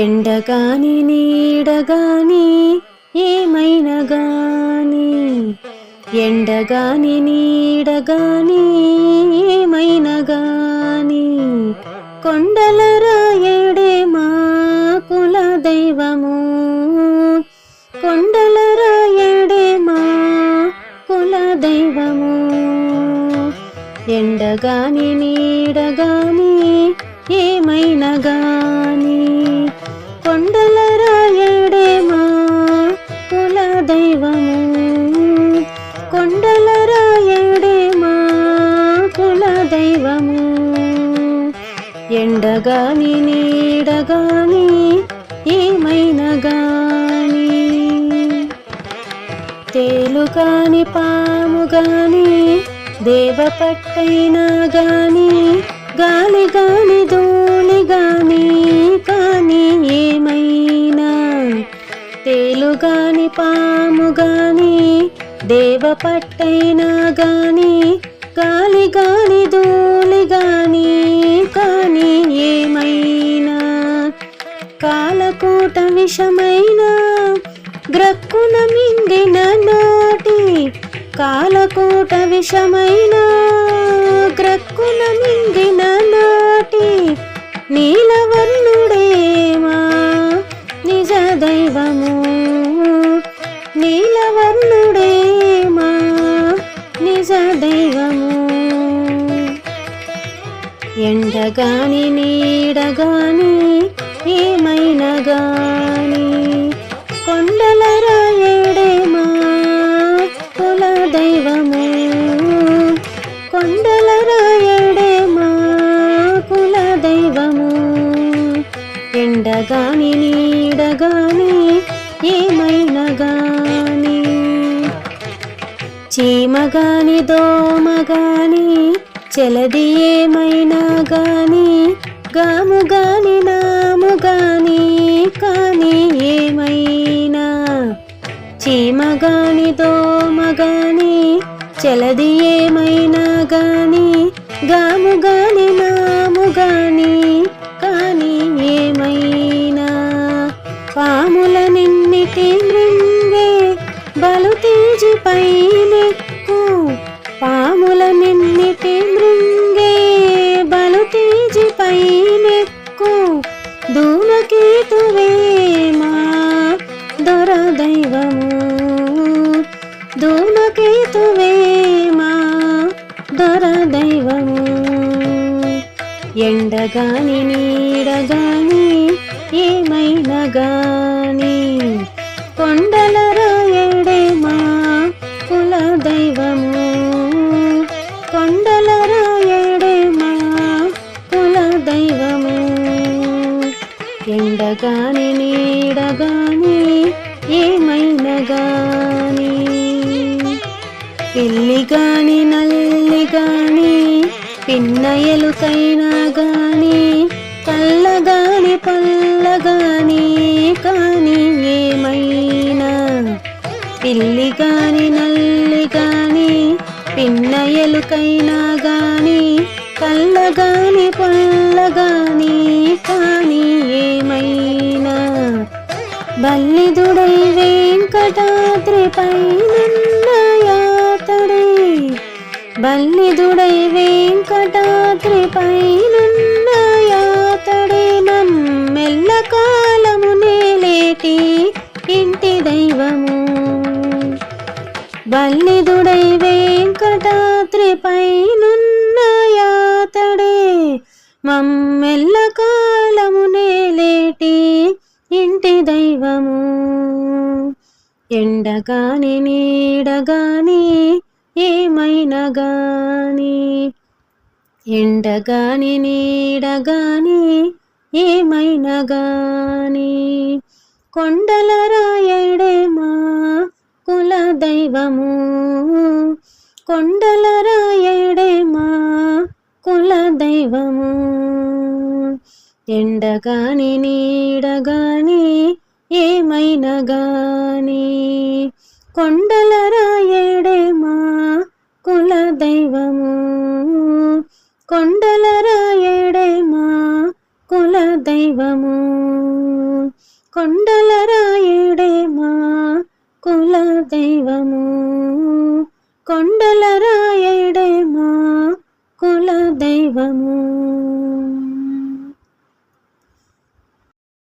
ఎండగాని నీడగాని ఏమైనా గాని, ఎండగాని నీడగాని ఏమైనా గాని, కొండల రాయడే మా కుల దైవము, కొండల రాయడే మా కుల దైవము. ఎండగాని నీడగాని ఏమైనా గాని, కొండల రాయడే మా కుల దైవము, కొండల రాయడే మా కుల దైవము. ఎండగాని నీడగాని ఏమైనా గాని, తేలుగాని పాము గాని దేవపట్టైనా గాని, గాలి గాని ధూళి గాని కాని ఏమైనా, తేలుగాని పాము గాని దేవపట్టైనా గాని, గాలి గాని ధూళి గాని కాని ఏమైనా, కాలకూట విషమైన గ్రక్కున మింగిన నాటి, కాలకూట విషమైన గ్రక్కున మింగిన నాటి, నీలవర్ణుడేమా నిజ దైవము, నీలవర్ణుడేమా నిజ దైవము. ఎండగాని నీడగాని ఏమైనా గాని, కొండల రాయడే మా కుల దైవము, కొండల రాయడే మా కుల దైవము. ఎండగాని నీడగాని ఏమైనా గాని, చీమగాని దోమగాని చెలది ఏమైనా గాని, గాము గాని నాము గాని కాని ఏమైనా, చీమగాని దోమగాని చెలది ఏమైనా గాని, గాము గాని నాము గాని కాని ఏమైనా, పాముల నిన్నిటి మృంగే బలు తేజి పైనెక్కు, పాముల నిన్నిటి మృంగే బలు తేజి పైనెక్కు, ధూమకేతువే మా దొర దైవము, ధూమకేతువే మా దొర దైవము. ఎండగాని నీడగాని ఏమైనా గాని, కొండల రాయడే మా కుల దైవము, కొండల రాయడే మా కుల దైవము. ఎండగాని నీడగాని ఏమైనా గాని, పిల్లి గాని నల్లి గాని పిన్న ఎలుకైనా గాని, కళ్ళగాని పల్లగాని కాని ఏమైనా, పిల్లి గాని నల్లి గాని పిన్న ఎలుకైనా గాని, కళ్ళగాని పల్లగాని కాని ఏమైనా, బల్లిదుడై వెంకటాద్రి పైనున్న యాతడే, బల్లిదుడై వెంకటాద్రి పైనున్న యాతడే, మమ్మెల్ల కాలము నేలేటి ఇంటి దైవము, బల్లిదుడై వెంకటాద్రి పైనున్న యాతడే, మమ్మెల్ల కాలము నేలేటి ఇంటి దైవము. ఎండగాని నీడగాని ఏమైనా గాని, ఎండగాని నీడగాని ఏమైనా గాని, కొండల రాయడే మా కుల దైవము, కొండల రాయడే మా కుల దైవము. ఎండగాని నీడగాని ఏమైనా గాని, కొండల రాయడే మా కుల దైవము, కొండల రాయడే మా కుల దైవము. కొండల రాయుడే మా కుల దైవము. కొండల రాయుడే మా కుల దైవము.